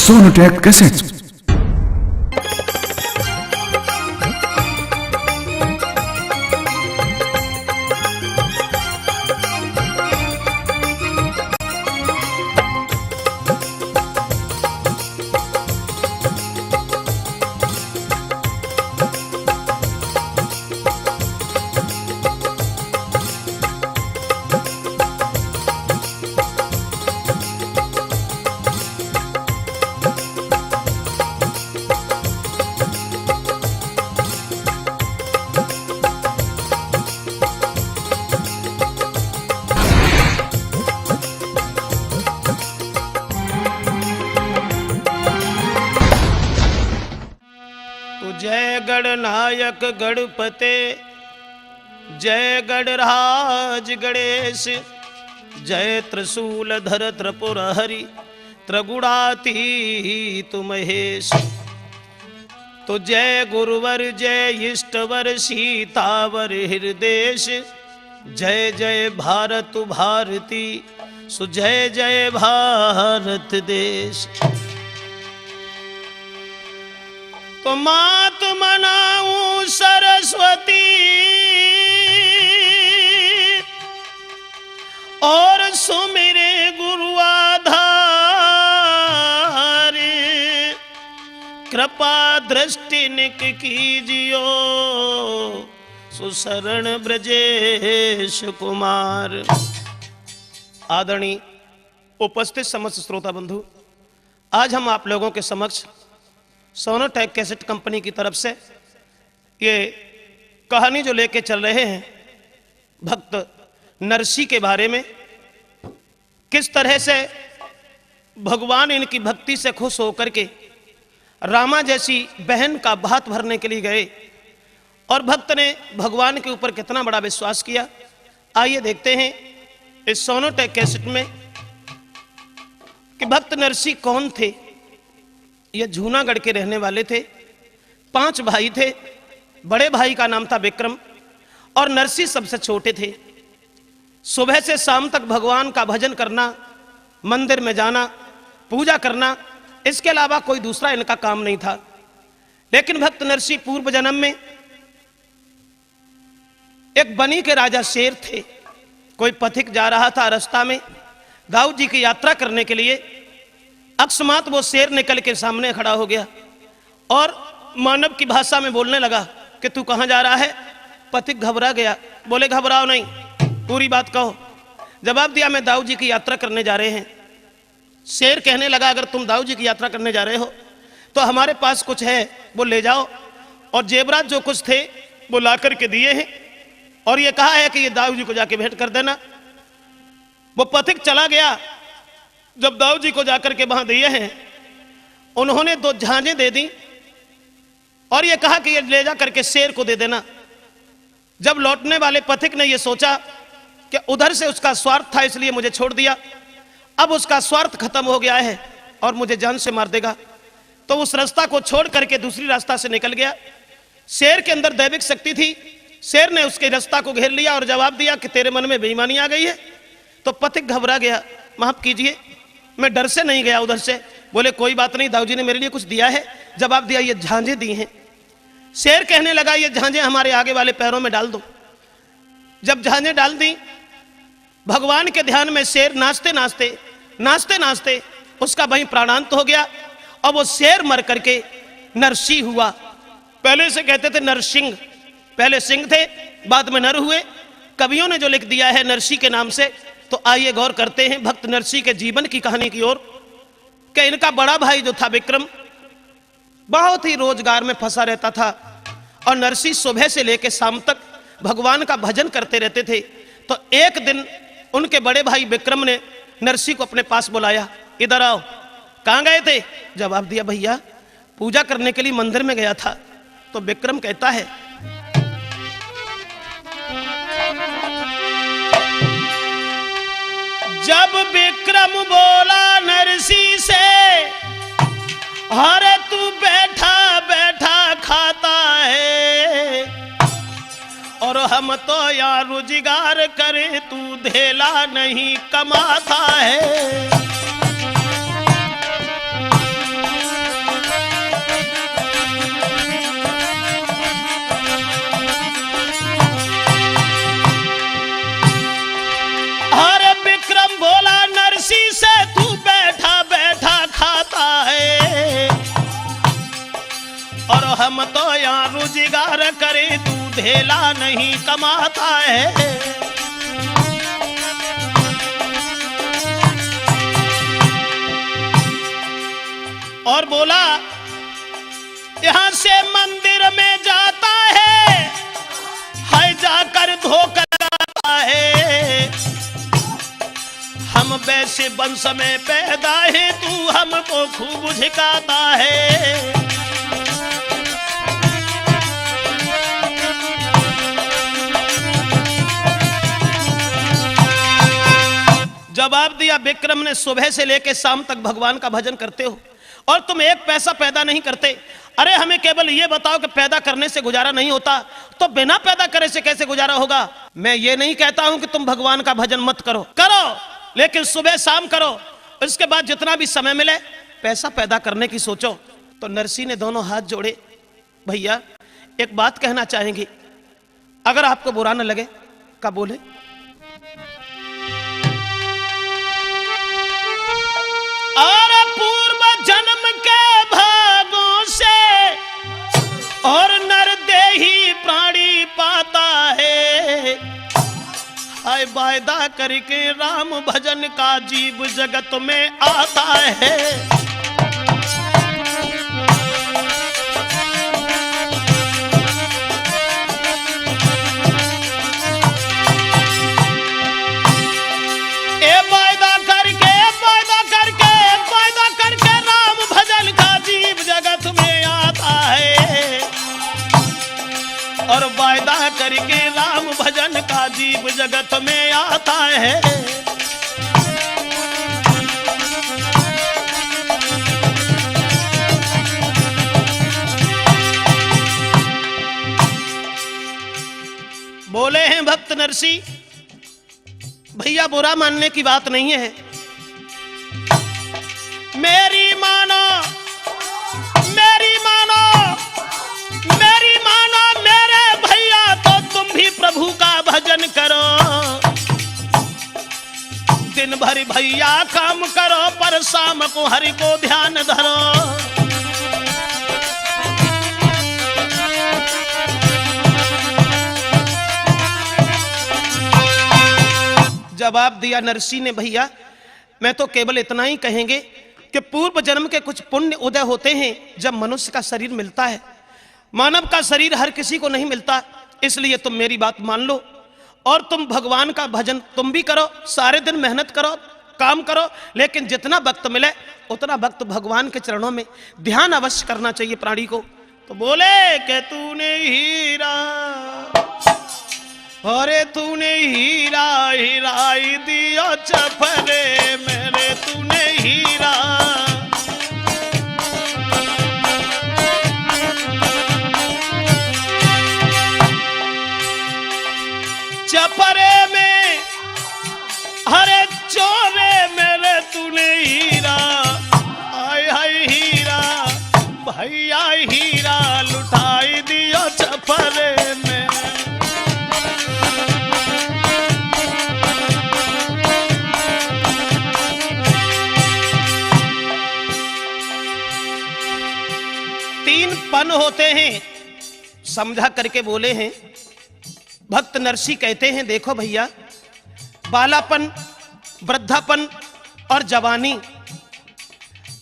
Sonotek cassette. जय गणनायक गणपते, जय गणराज गणेश, जय त्रिशूलधर त्रिपुर हरि, त्रिगुणातीत महेश। तो जय गुरुवर जय इष्टवर सीतावर हृदेश, जय जय भारत भारती सुजय जय भारत देश। तो मात मनाऊं सरस्वती और सुमिरे गुरु आधार, कृपा दृष्टि निक कीजियो सुशरण ब्रजेश कुमार। आदरणीय उपस्थित समस्त श्रोता बंधु, आज हम आप लोगों के समक्ष सोनोटेक कैसेट कंपनी की तरफ से ये कहानी जो लेके चल रहे हैं भक्त नरसी के बारे में, किस तरह से भगवान इनकी भक्ति से खुश होकर के रामा जैसी बहन का भात भरने के लिए गए और भक्त ने भगवान के ऊपर कितना बड़ा विश्वास किया। आइए देखते हैं इस सोनोटेक कैसेट में कि भक्त नरसी कौन थे। ये जूनागढ़ के रहने वाले थे। 5 भाई थे। बड़े भाई का नाम था विक्रम और नरसी सबसे छोटे थे। सुबह से शाम तक भगवान का भजन करना, मंदिर में जाना, पूजा करना, इसके अलावा कोई दूसरा इनका काम नहीं था। लेकिन भक्त नरसी पूर्व जन्म में एक बनी के राजा शेर थे। कोई पथिक जा रहा था रास्ता में दाऊद जी की यात्रा करने के लिए, अकस्मात वो शेर निकल के सामने खड़ा हो गया और मानव की भाषा में बोलने लगा कि तू कहाँ जा रहा है। पथिक घबरा गया, बोले घबराओ नहीं, पूरी बात कहो। जवाब दिया मैं दाऊद जी की यात्रा करने जा रहे हैं। शेर कहने लगा अगर तुम दाऊद जी की यात्रा करने जा रहे हो तो हमारे पास कुछ है वो ले जाओ, और जेवरात जो कुछ थे वो ला करके दिए हैं और ये कहा है कि ये दाऊद जी को जाके भेंट कर देना। वो पथिक चला गया। जब दाऊद जी को जाकर के वहां दिए हैं, उन्होंने 2 झांझें दे दी और ये कहा कि ये ले जा करके शेर को दे देना। जब लौटने वाले पथिक ने ये सोचा कि उधर से उसका स्वार्थ था इसलिए मुझे छोड़ दिया, अब उसका स्वार्थ खत्म हो गया है और मुझे जान से मार देगा, तो उस रास्ता को छोड़ करके दूसरी रास्ता से निकल गया। शेर के अंदर दैविक शक्ति थी। शेर ने उसके रास्ता को घेर लिया और जवाब दिया कि तेरे मन में बेईमानी आ गई है। तो पथिक घबरा गया, माफ कीजिए मैं डर से नहीं गया उधर से। बोले कोई बात नहीं, दाऊद जी ने मेरे लिए कुछ दिया है। जवाब दिया ये झांझें दी हैं। शेर कहने लगा ये झांझें हमारे आगे वाले पैरों में डाल दो। जब झांझें डाल दी, भगवान के ध्यान में शेर नाचते नाचते नाचते नाचते उसका वहीं प्राणांत हो गया और वो शेर मर करके नरसी हुआ। पहले से कहते थे नरसिंह, पहले सिंह थे बाद में नर हुए। कवियों ने जो लिख दिया है नरसी के नाम से। तो आइए गौर करते हैं भक्त नरसी के जीवन की कहानी की ओर कि इनका बड़ा भाई जो था विक्रम बहुत ही रोजगार में फंसा रहता था और नरसी सुबह से लेकर शाम तक भगवान का भजन करते रहते थे। तो एक दिन उनके बड़े भाई विक्रम ने नरसी को अपने पास बुलाया, इधर आओ। कहाँ गए थे? जवाब दिया भैया पूजा करने के लिए मंदिर में गया था। तो विक्रम कहता है जब विक्रम बोला नरसी से अरे तू बैठा बैठा खाता है और हम तो यार रोजगार करे, तू धेला नहीं कमाता है। भेला नहीं कमाता है। और बोला यहां से मंदिर में जाता है जाकर धोखा लगाता है। हम वैसे वंश में पैदा है, तू हमको खूब झिकाता है। जवाब दिया विक्रम ने, सुबह से लेकर शाम तक भगवान का भजन करते हो और तुम एक पैसा पैदा नहीं करते। अरे हमें केवल ये बताओ कि पैदा करने से गुजारा नहीं होता तो बिना पैदा करे से कैसे गुजारा होगा। मैं ये नहीं कहता हूं कि तुम भगवान का भजन मत करो, करो, लेकिन सुबह शाम करो। इसके बाद जितना भी समय मिले पैसा पैदा करने की सोचो। तो नरसी ने दोनों हाथ जोड़े, भैया एक बात कहना चाहेंगे, अगर आपको बुरा न लगे। का बोले? और पूर्व जन्म के भागों से और नरदेही प्राणी पाता है। हाय वायदा करके राम भजन का जीव जगत में आता है। और वायदा करके राम भजन का जीव जगत में आता है। बोले हैं भक्त नरसी, भैया बुरा मानने की बात नहीं है, मेरी मानो, मेरी मानो, मेरी मानो मेरे भैया, तो तुम भी प्रभु का भजन करो। दिन भर भैया काम करो, पर शाम को हरि को ध्यान धरो। जवाब दिया नरसी ने, भैया मैं तो केवल इतना ही कहेंगे कि पूर्व जन्म के कुछ पुण्य उदय होते हैं जब मनुष्य का शरीर मिलता है। मानव का शरीर हर किसी को नहीं मिलता, इसलिए तुम मेरी बात मान लो और तुम भगवान का भजन तुम भी करो, सारे दिन मेहनत करो, काम करो, लेकिन जितना वक्त मिले उतना वक्त भगवान के चरणों में ध्यान अवश्य करना चाहिए प्राणी को। तो बोले कि तूने हीरा, अरे तूने हीरा हिराई दियो चपरे मेरे, तूने हीरा चपरे में, हरे चोरे मेरे तूने हीरा, आय हाय हीरा भैया हीरा लुटाई दियो चपरे में। तीन पन होते हैं, समझा करके बोले हैं भक्त नरसी। कहते हैं देखो भैया, बालापन, वृद्धापन और जवानी।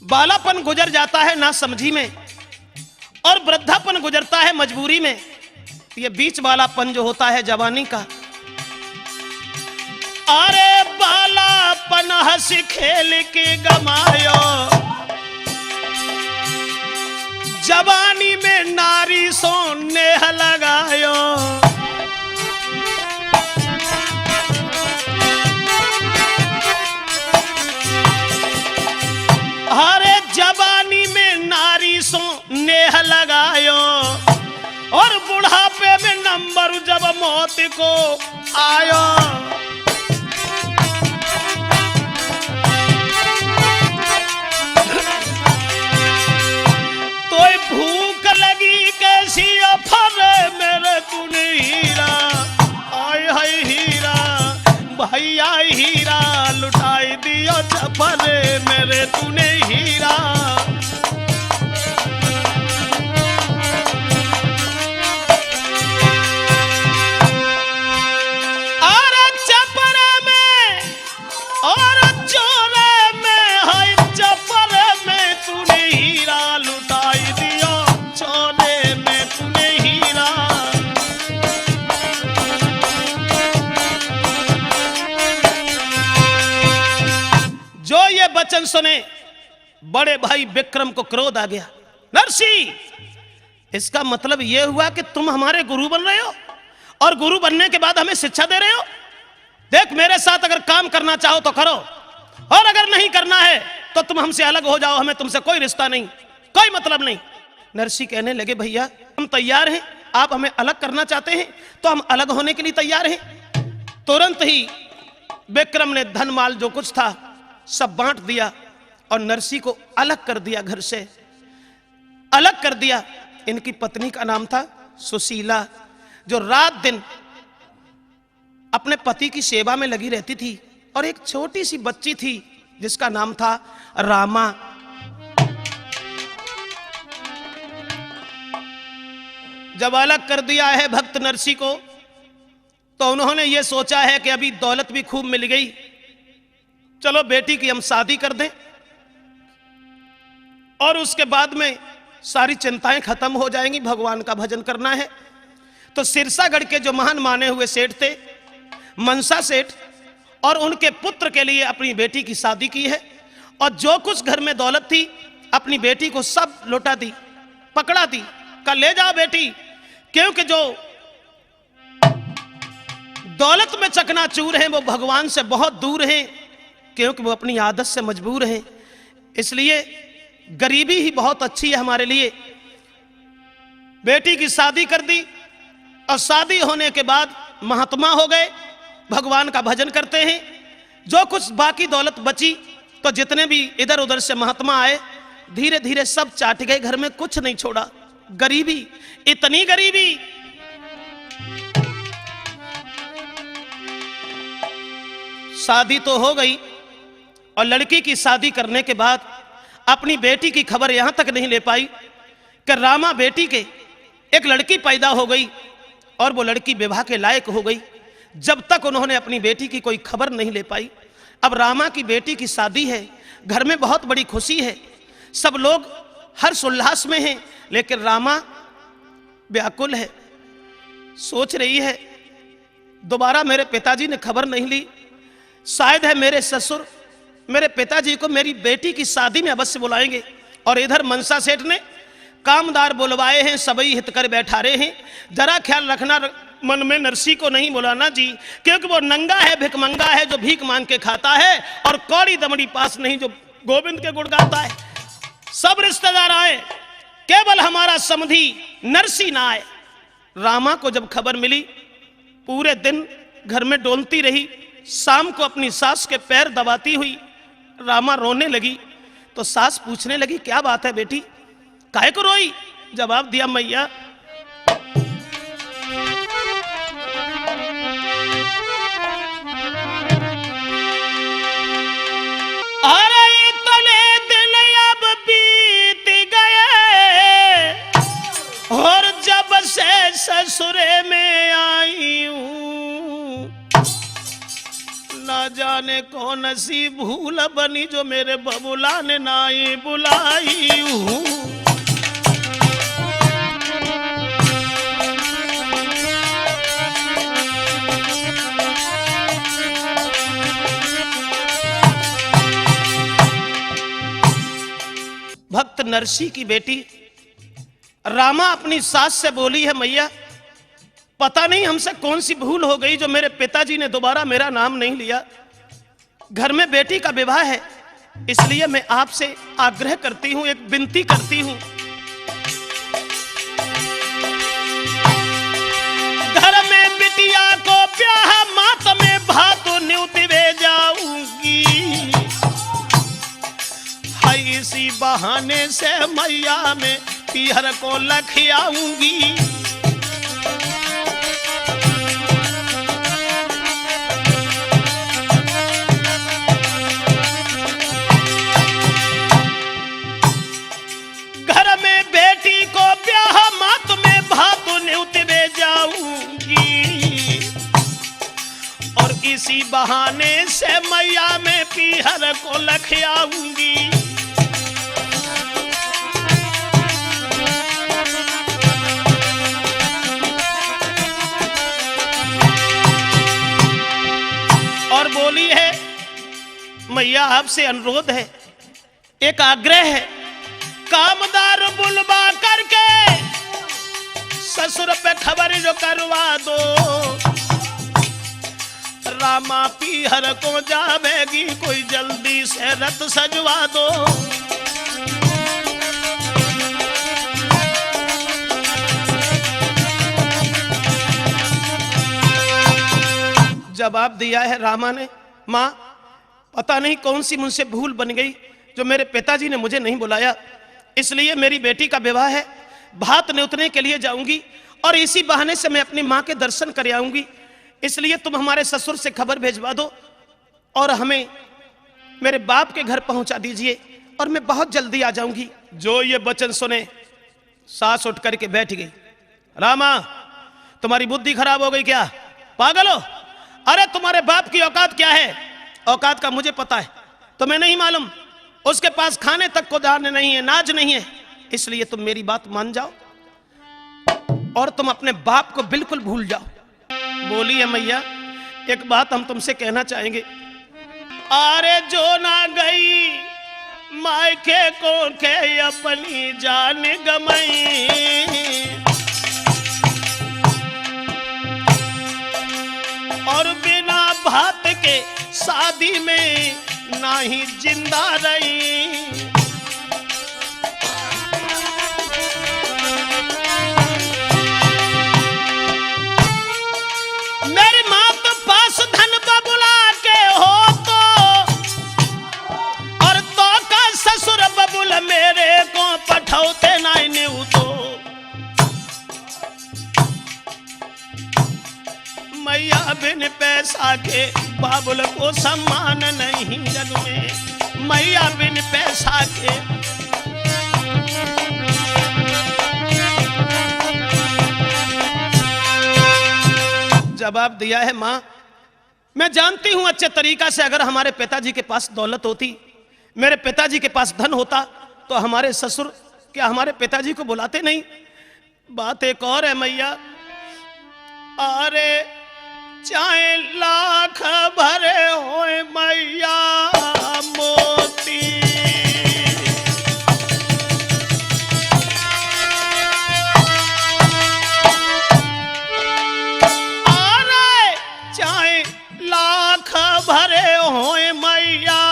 बालापन गुजर जाता है ना समझी में और वृद्धापन गुजरता है मजबूरी में। ये बीच वालापन जो होता है जवानी का, अरे बालापन हंस खेल के गमायो, जवानी में नारी सोने लगायो। अरे जवानी में नारी नेह लगायो और बुढ़ापे में नंबर जब मौत को आयो। तो भूख लगी कैसी अफरे मेरे तूने हीरा, आय हाय हीरा भैया हीरा लुटाई दियो चपरे मेरे तूने हीरा। जो ये वचन सुने बड़े भाई विक्रम को क्रोध आ गया। नरसी, इसका मतलब यह हुआ कि तुम हमारे गुरु बन रहे हो और गुरु बनने के बाद हमें शिक्षा दे रहे हो। देख, मेरे साथ अगर काम करना चाहो तो करो, और अगर नहीं करना है तो तुम हमसे अलग हो जाओ, हमें तुमसे कोई रिश्ता नहीं, कोई मतलब नहीं। नरसी कहने लगे, भैया हम तैयार हैं, आप हमें अलग करना चाहते हैं तो हम अलग होने के लिए तैयार हैं। तुरंत ही विक्रम ने धन माल जो कुछ था सब बांट दिया और नरसी को अलग कर दिया, घर से अलग कर दिया। इनकी पत्नी का नाम था सुशीला, जो रात दिन अपने पति की सेवा में लगी रहती थी, और एक छोटी सी बच्ची थी जिसका नाम था रामा। जब अलग कर दिया है भक्त नरसी को, तो उन्होंने ये सोचा है कि अभी दौलत भी खूब मिल गई, चलो बेटी की हम शादी कर दें और उसके बाद में सारी चिंताएं खत्म हो जाएंगी, भगवान का भजन करना है। तो सिरसागढ़ के जो महान माने हुए सेठ थे, मनसा सेठ, और उनके पुत्र के लिए अपनी बेटी की शादी की है, और जो कुछ घर में दौलत थी अपनी बेटी को सब लौटा दी, पकड़ा दी, कहा ले जाओ बेटी, क्योंकि जो दौलत में चकनाचूर हैं वो भगवान से बहुत दूर हैं, क्योंकि वो अपनी आदत से मजबूर हैं। इसलिए गरीबी ही बहुत अच्छी है हमारे लिए। बेटी की शादी कर दी और शादी होने के बाद महात्मा हो गए, भगवान का भजन करते हैं। जो कुछ बाकी दौलत बची तो जितने भी इधर उधर से महात्मा आए धीरे धीरे सब चाट गए, घर में कुछ नहीं छोड़ा। गरीबी, इतनी गरीबी, शादी तो हो गई और लड़की की शादी करने के बाद अपनी बेटी की खबर यहां तक नहीं ले पाई कि रामा बेटी के एक लड़की पैदा हो गई और वो लड़की विवाह के लायक हो गई। जब तक उन्होंने अपनी बेटी की कोई खबर नहीं ले पाई, अब रामा की बेटी की शादी है, घर में बहुत बड़ी खुशी है, सब लोग हर्ष उल्लास में हैं, लेकिन रामा व्याकुल है, सोच रही है दोबारा मेरे पिताजी ने खबर नहीं ली, शायद है मेरे ससुर मेरे पिताजी को मेरी बेटी की शादी में अवश्य बुलाएंगे। और इधर मनसा सेठ ने कामदार बुलवाए हैं, सबई हित कर बैठा रहे हैं, जरा ख्याल रखना मन में नरसी को नहीं बुलाना जी, क्योंकि वो नंगा है, भिकमंगा है, जो भीख मांग के खाता है, और कौड़ी दमड़ी पास नहीं जो गोविंद के गुण गाता है। सब रिश्तेदार आए, केवल हमारा समधी नरसी ना आए। रामा को जब खबर मिली, पूरे दिन घर में डोलती रही, शाम को अपनी सास के पैर दबाती हुई रामा रोने लगी। तो सास पूछने लगी, क्या बात है बेटी, काहे को रोई? जवाब दिया, मैया अरे इतने दिन अब बीत गए और जब से ससुरे में आई हूं, ना जाने कौन सी भूल बनी जो मेरे बबुला ने नाई बुलाई हूं। भक्त नरसी की बेटी रामा अपनी सास से बोली है, मैया पता नहीं हमसे कौन सी भूल हो गई जो मेरे पिताजी ने दोबारा मेरा नाम नहीं लिया। घर में बेटी का विवाह है, इसलिए मैं आपसे आग्रह करती हूं, एक विनती करती हूं। घर में बिटिया को ब्याह मात में भातु न्यूति वे जाऊंगी, हाय इसी बहाने से मैया में पीहर को लखियाऊंगी। इसी बहाने से मैया में पीहर को लखियाऊंगी। और बोली है, मैया आपसे अनुरोध है, एक आग्रह है, कामदार बुलवा करके ससुर पे खबर जो करवा दो, रामा पीहर को जावेगी कोई जल्दी से रथ सजवा दो। जवाब दिया है रामा ने, माँ पता नहीं कौन सी मुझसे भूल बन गई जो मेरे पिताजी ने मुझे नहीं बुलाया, इसलिए मेरी बेटी का विवाह है, भात न्योतने के लिए जाऊंगी और इसी बहाने से मैं अपनी माँ के दर्शन कर आऊंगी, इसलिए तुम हमारे ससुर से खबर भेजवा दो और हमें मेरे बाप के घर पहुंचा दीजिए और मैं बहुत जल्दी आ जाऊंगी। जो ये वचन सुने सास उठ करके बैठ गई। रामा तुम्हारी बुद्धि खराब हो गई क्या, पागल हो? अरे तुम्हारे बाप की औकात क्या है? औकात का मुझे पता है, तुम्हें नहीं मालूम? उसके पास खाने तक को दान नहीं है, नाज नहीं है, इसलिए तुम मेरी बात मान जाओ और तुम अपने बाप को बिल्कुल भूल जाओ। बोली है मैया, एक बात हम तुमसे कहना चाहेंगे। अरे जो ना गई मायके को के अपनी जान गमई, और बिना भात के शादी में ना ही जिंदा रही। मेरी माँ तो पास धन बबुला के हो तो, और तो का ससुर बबुल मेरे को पठौते नहीं तो। मैया बिन पैसा के बाबुल को सम्मान नहीं जग में, मैया बिन पैसा के। जवाब दिया है, माँ मैं जानती हूं अच्छे तरीका से अगर हमारे पिताजी के पास दौलत होती, मेरे पिताजी के पास धन होता तो हमारे ससुर क्या हमारे पिताजी को बुलाते नहीं? बात एक और है मैया, अरे चाहे लाख भरे होए मैया मोती, अरे चाहे लाख भरे होए मैया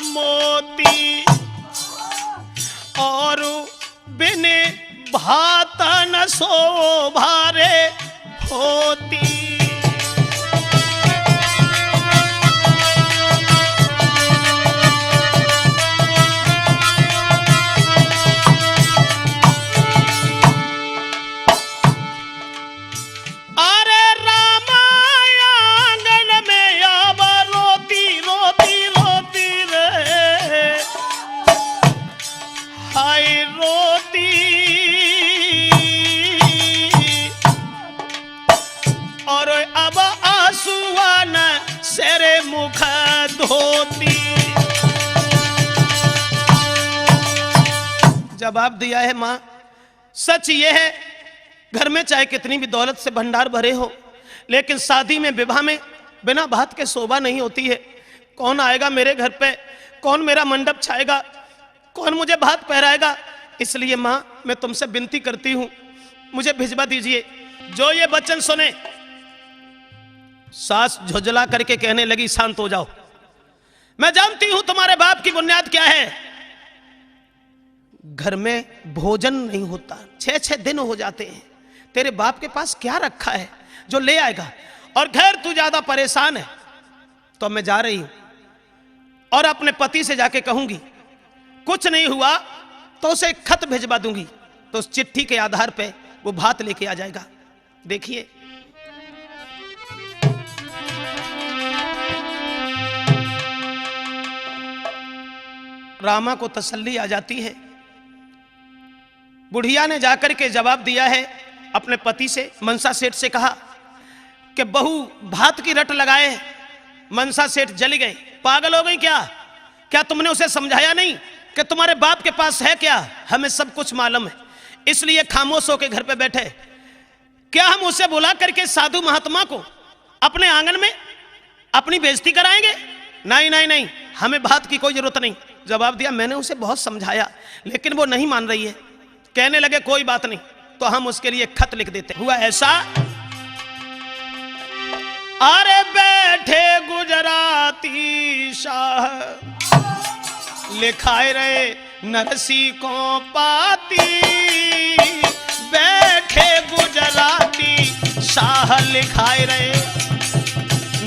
मोती, और बिन भात न शोभारे होती। सेरे मुख धोती। जवाब दिया है, मां सच ये है, घर में चाहे कितनी भी दौलत से भंडार भरे हो, लेकिन शादी में विवाह में बिना भात के शोभा नहीं होती है। कौन आएगा मेरे घर पे, कौन मेरा मंडप छाएगा, कौन मुझे भात पहराएगा? इसलिए मां मैं तुमसे विनती करती हूं, मुझे भिजवा दीजिए। जो ये वचन सुने सास झुंझला करके कहने लगी, शांत हो जाओ, मैं जानती हूं तुम्हारे बाप की बुनियाद क्या है। घर में भोजन नहीं होता, 6-6 दिन हो जाते हैं, तेरे बाप के पास क्या रखा है जो ले आएगा? और खैर तू ज्यादा परेशान है तो मैं जा रही हूं और अपने पति से जाके कहूंगी, कुछ नहीं हुआ तो उसे एक खत भिजवा दूंगी, तो उस चिट्ठी के आधार पे वो भात लेके आ जाएगा। देखिए रामा को तसल्ली आ जाती है। बुढ़िया ने जाकर के जवाब दिया है अपने पति से, मनसा सेठ से कहा कि बहू भात की रट लगाए। मनसा सेठ जल गए, पागल हो गई क्या? क्या तुमने उसे समझाया नहीं कि तुम्हारे बाप के पास है क्या? हमें सब कुछ मालूम है, इसलिए खामोश होकर घर पे बैठे। क्या हम उसे बुला करके साधु महात्मा को अपने आंगन में अपनी बेइज्जती कराएंगे? नहीं नहीं नहीं, हमें बात की कोई जरूरत नहीं। जवाब दिया, मैंने उसे बहुत समझाया लेकिन वो नहीं मान रही है। कहने लगे कोई बात नहीं, तो हम उसके लिए खत लिख देते। हुआ ऐसा, अरे बैठे गुजराती शाह लिखाए रहे नरसी को पाती, बैठे गुजराती शाह लिखाए रहे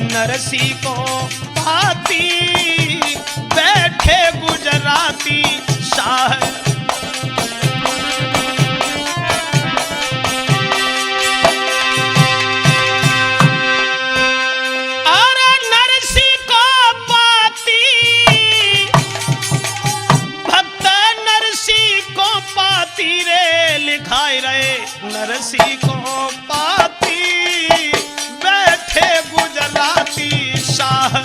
नरसी को पाती, बैठे गुजराती शाह। अरे नरसी को पाती, भक्त नरसी को पाती रे लिखाए रहे नरसी को पाती, बैठे गुजराती शाह।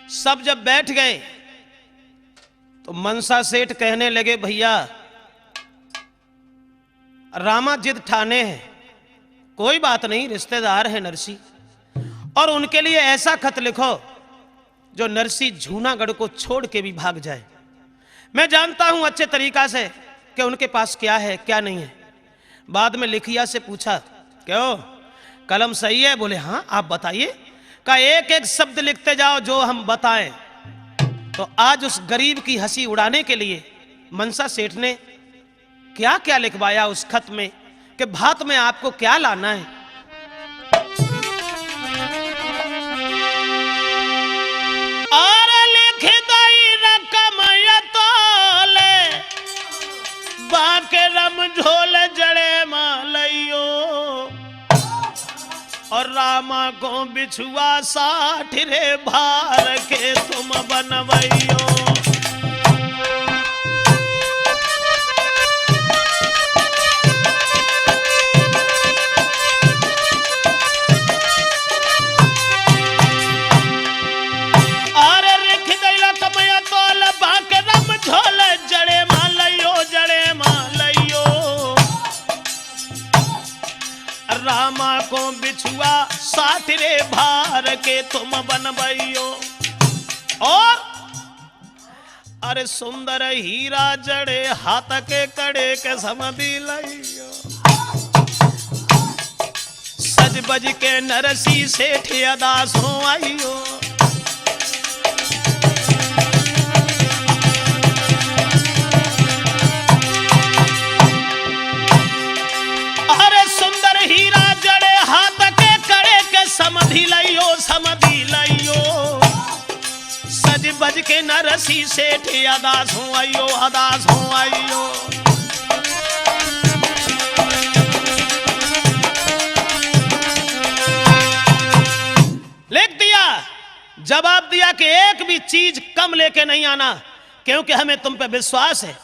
सब जब बैठ गए तो मनसा सेठ कहने लगे, भैया रामा जिद ठाने हैं, कोई बात नहीं, रिश्तेदार है नरसी, और उनके लिए ऐसा खत लिखो जो नरसी जूनागढ़ को छोड़ के भी भाग जाए। मैं जानता हूं अच्छे तरीका से कि उनके पास क्या है क्या नहीं है। बाद में लिखिया से पूछा, क्यों कलम सही है? बोले हाँ, आप बताइए। का एक एक शब्द लिखते जाओ जो हम बताएं। तो आज उस गरीब की हंसी उड़ाने के लिए मनसा सेठ ने क्या क्या लिखवाया उस खत में कि भात में आपको क्या लाना है। और लिख दई रकम यतोले बाके रम झोल जड़े मालइयो, और रामा को बिछुआ 60 रे भार के तुम बनवइयो। अरे रिख गईला कमया तोल बाके रम झोल जड़े मालइयो, जड़े मालइयो, रामा को बिछुआ 60 रे भार के तुम बनबइयो। और अरे सुंदर हीरा जड़े हाथ के कड़े के समधी लइयो, सज बज के नरसी सेठ अदास हो आइयो। हीरा जड़े हाथ के कड़े के समधी लइयो, समधी लइयो, सज बज के नरसी सेठ अदास हो आइयो, अदास हो आइयो। लिख दिया, जवाब दिया कि एक भी चीज कम लेके नहीं आना, क्योंकि हमें तुम पे विश्वास है,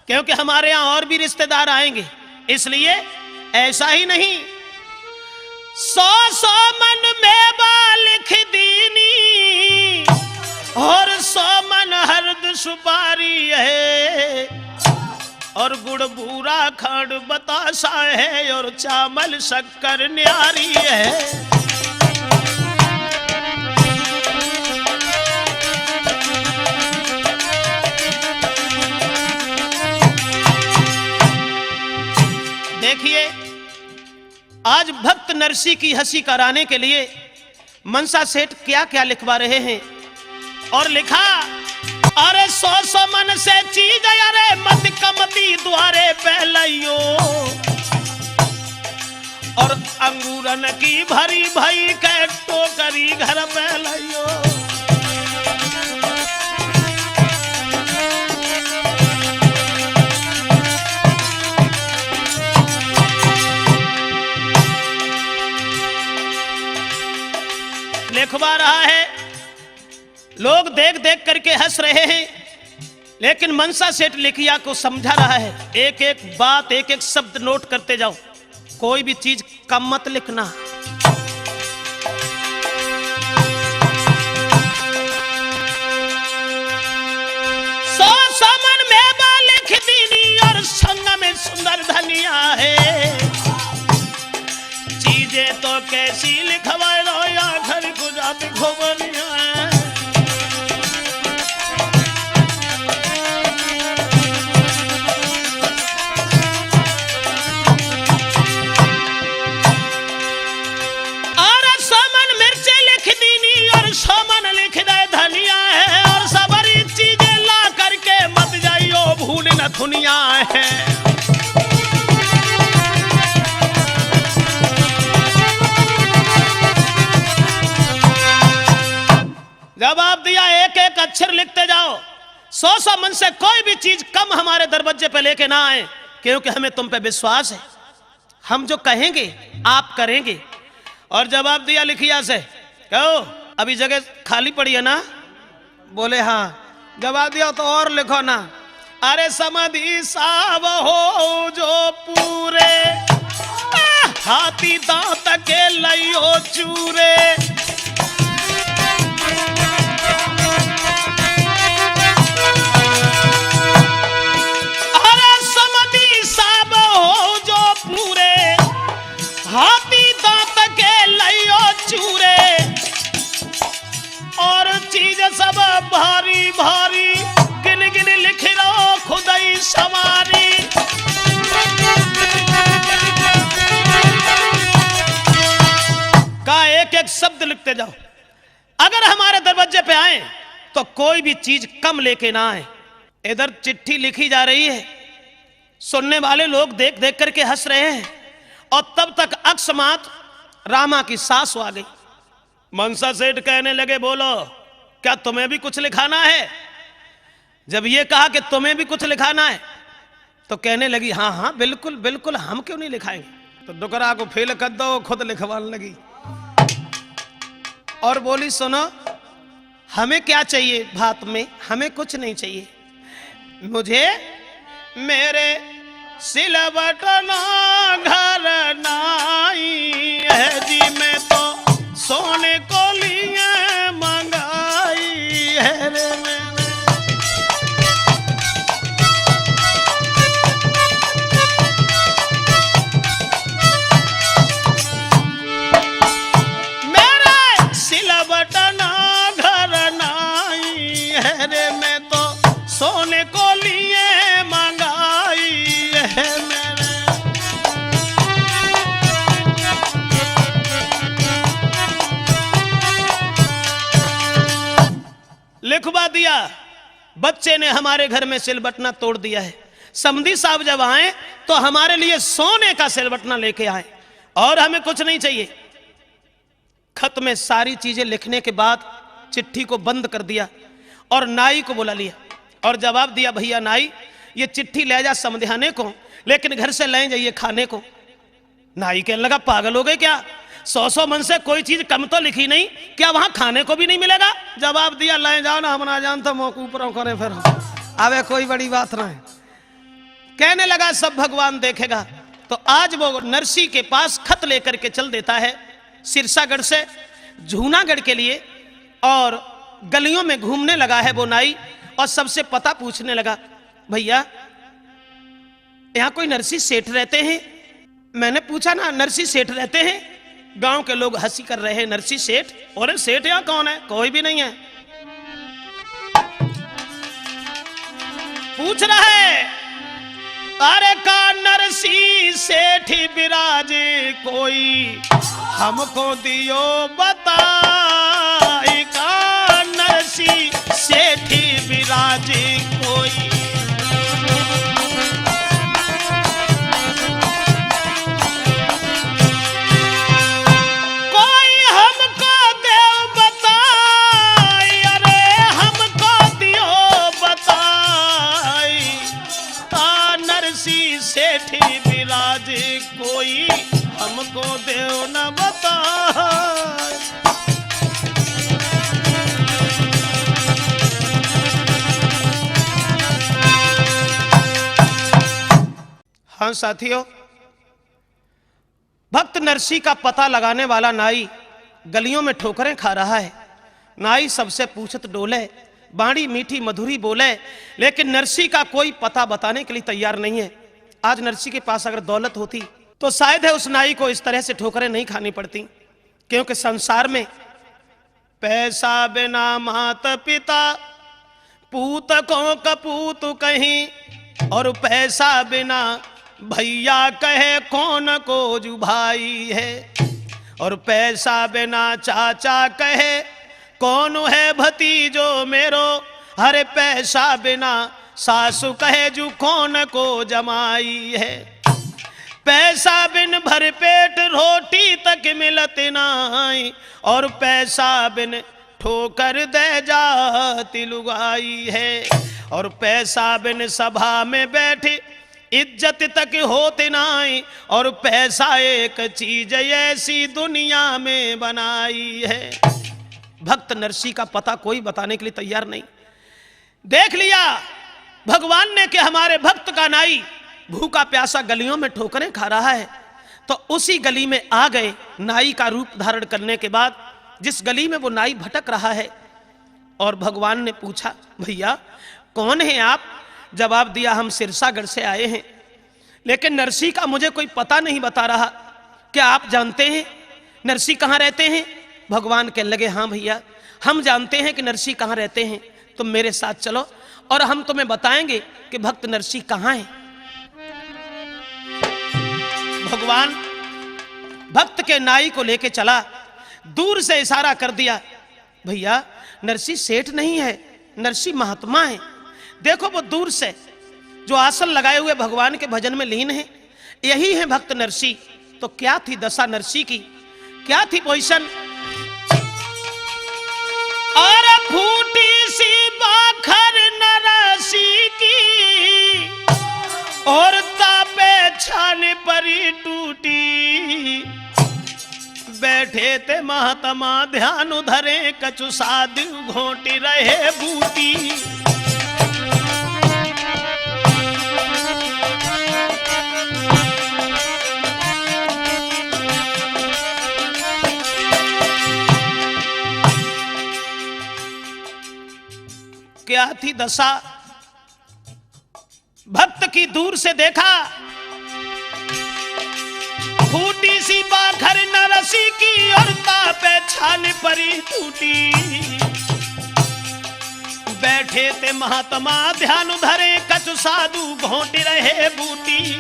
क्योंकि हमारे यहां और भी रिश्तेदार आएंगे, इसलिए ऐसा ही नहीं 100 मन में लिख दीनी, और 100 मन हरद सुपारी है, और गुड़ बूरा खंड बतासा है, और चावल शक्कर न्यारी है। देखिए, आज भक्त नरसी की हंसी कराने के लिए मनसा सेठ क्या क्या लिखवा रहे हैं। और लिखा, अरे 100 मन से चीज अरे मत कमती द्वारे पहलइयो, और अंगूरन की भरी भई के टोकरी घर पहलइयो। लिखवा रहा है, लोग देख देख करके हंस रहे हैं, लेकिन मनसा सेठ लिखिया को समझा रहा है। एक एक बात, एक एक शब्द नोट करते जाओ, कोई भी चीज कम मत लिखना। समन में लिख दीनी, और संग में सुंदर धनिया है, ये तो कैसी लिखवाए लो या घर गुजात खोबरिया। और सोमन मिर्चे लिख दीनी और सोमन लिख दे धनिया है, और सबरी चीजें ला करके मत जाइयो भूल न दुनिया है। जवाब दिया एक एक अक्षर लिखते जाओ, 100 मन से कोई भी चीज कम हमारे दरवाजे पे लेके ना आए, क्योंकि हमें तुम पे विश्वास है, हम जो कहेंगे आप करेंगे। और जवाब दिया लिखिया से, कहो अभी जगह खाली पड़ी है ना? बोले हाँ। जवाब दिया तो और लिखो ना। अरे समधी साहब हो जो पूरे, हाथी दांत के लियो चूरे। हाथी दांत के लियो चूरे, और चीज सब भारी भारी, गिन गिन लिख लो खुदाई सवारी। का एक एक शब्द लिखते जाओ। अगर हमारे दरवाजे पे आए तो कोई भी चीज कम लेके ना आए। इधर चिट्ठी लिखी जा रही है, सुनने वाले लोग देख देख करके हंस रहे हैं, और तब तक अकस्मात रामा की सास आ गई। मनसा सेठ कहने लगे, बोलो क्या तुम्हें भी कुछ लिखाना है? जब ये कहा कि तुम्हें भी कुछ लिखाना है तो कहने लगी, हाँ हाँ बिल्कुल बिल्कुल, हम क्यों नहीं लिखाएंगे। तो डुकरा को फेल कर दो, खुद लिखवाने लगी और बोली, सुनो हमें क्या चाहिए भात में? हमें कुछ नहीं चाहिए, मुझे मेरे सिलवटना घर नाई है जी, मैं तो सोने को लिए मंगाई है रे मैंने। मेरे सिलवटना घर नाई है रे, मैं तो सोने को लिए मंगाई है। लिखवा दिया, बच्चे ने हमारे घर में सिलबटना तोड़ दिया है। समधी साहब जब आए तो हमारे लिए सोने का सिलबटना लेके आए, और हमें कुछ नहीं चाहिए। खत में सारी चीजें लिखने के बाद चिट्ठी को बंद कर दिया और नाई को बुला लिया और जवाब दिया, भैया नाई ये चिट्ठी ले जा समझाने को, लेकिन घर से ले जाइए खाने को। नाई कहने लगा, पागल हो गए क्या? 100 मन से कोई चीज कम तो लिखी नहीं, क्या वहां खाने को भी नहीं मिलेगा? जवाब दिया, ले जाओ ना, हम ना जानते मौकू ऊपर करे फिर अबे कोई बड़ी बात ना है। कहने लगा सब भगवान देखेगा। तो आज वो नरसी के पास खत लेकर के चल देता है सिरसागढ़ से जूनागढ़ के लिए, और गलियों में घूमने लगा है वो नाई, और सबसे पता पूछने लगा, भैया यहां कोई नरसी सेठ रहते हैं? मैंने पूछा ना, नरसी सेठ रहते हैं। गांव के लोग हंसी कर रहे हैं, नरसी सेठ? और सेठ यहां कौन है? कोई भी नहीं है। पूछ रहा है, अरे का नरसी सेठ विराजे कोई, हमको दियो बताई। का नरसी सेठ विराजे कोई, कोई हमको देव न बता। हाँ साथियों, भक्त नरसी का पता लगाने वाला नाई गलियों में ठोकरें खा रहा है। नाई सबसे पूछत डोले, बाणी मीठी मधुरी बोले, लेकिन नरसी का कोई पता बताने के लिए तैयार नहीं है। आज नरसी के पास अगर दौलत होती तो शायद है उस नाई को इस तरह से ठोकरें नहीं खानी पड़ती, क्योंकि संसार में पैसा बिना मात पिता, पूत को कपूत कहीं, और पैसा बिना भैया कहे कौन को जू भाई है, और पैसा बिना चाचा कहे कौन है भतीजो मेरो, हरे पैसा बिना सासू कहे जू कौन को जमाई है। पैसा बिन भर पेट रोटी तक मिलत नाई, और पैसा बिन ठोकर दे जाती लुगाई है, और पैसा बिन सभा में बैठी इज्जत तक होती नाई, और पैसा एक चीज ऐसी दुनिया में बनाई है। भक्त नरसी का पता कोई बताने के लिए तैयार नहीं। देख लिया भगवान ने कि हमारे भक्त का नाई भूखा प्यासा गलियों में ठोकरें खा रहा है, तो उसी गली में आ गए। नाई का रूप धारण करने के बाद जिस गली में वो नाई भटक रहा है, और भगवान ने पूछा, भैया कौन है आप? जवाब दिया, हम सिरसागढ़ से आए हैं, लेकिन नरसी का मुझे कोई पता नहीं बता रहा। क्या आप जानते हैं नरसी कहाँ रहते हैं? भगवान कहने लगे, हाँ भैया हम जानते हैं कि नरसी कहाँ रहते हैं, तुम मेरे साथ चलो और हम तुम्हें बताएंगे कि भक्त नरसी कहाँ है। भगवान भक्त के नाई को लेके चला, दूर से इशारा कर दिया, भैया नरसी सेठ नहीं है, नरसी महात्मा है। देखो वो दूर से जो आसन लगाए हुए भगवान के भजन में लीन है, यही है भक्त नरसी। तो क्या थी दशा नरसी की, क्या थी पोजीशन? और फूटी सी बाखर नरसी की, और तापे छाने परी टूटी, बैठे ते महात्मा ध्यान धरे, कछु साधु घोटी रहे बूटी। क्या थी दशा? भक्त की दूर से देखा, फूटी सी बाखर नरसी की, और तापे छान परी टूटी, बैठे ते महात्मा ध्यान धरे, कछु साधु घोट रहे बूटी।